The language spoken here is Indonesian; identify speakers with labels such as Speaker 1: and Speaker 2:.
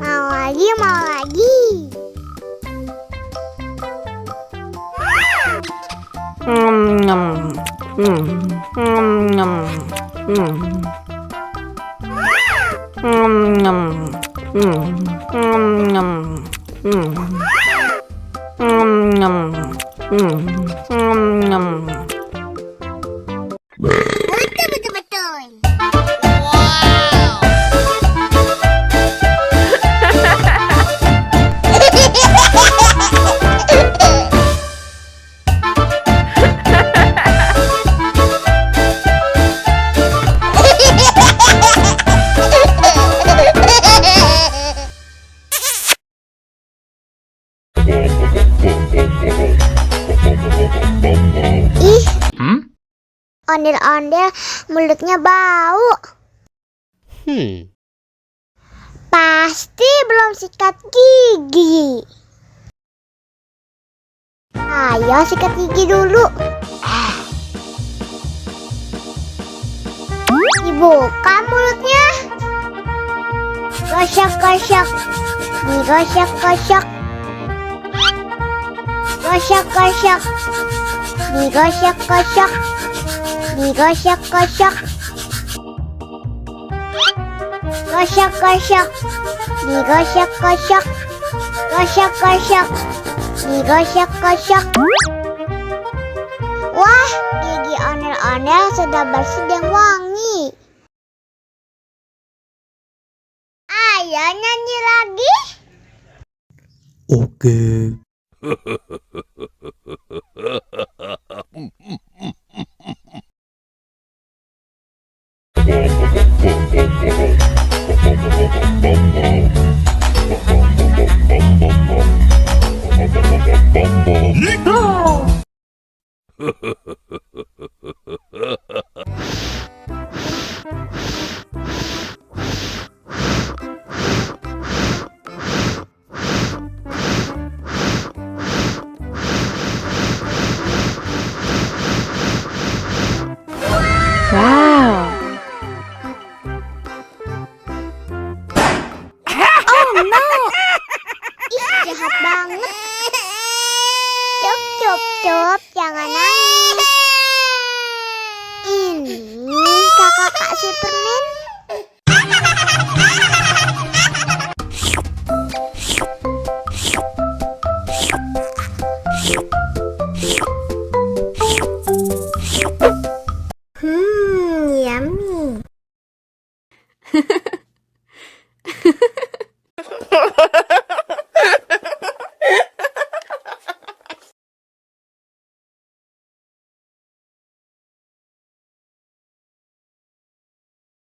Speaker 1: Mau lagi, mau lagi. Betul, betul, betul. Ih, ondel-ondel mulutnya bau. Pasti belum sikat gigi. Ayo sikat gigi dulu. Dibuka mulutnya. Gosok-gosok. Digosok-gosok. Gosok-gosok. Digosok-gosok. Digosok-gosok. Gosok-gosok. Digosok-gosok. Gosok-gosok. Digosok-gosok. Wah, gigi ondel-ondel sudah bersih dan wangi. Ayo nyanyi lagi.
Speaker 2: Oke.
Speaker 3: Wow.
Speaker 1: Oh no. Ih, jahat banget. Cup, cup, cup, jangan nangis. Ini kakak kasih permen.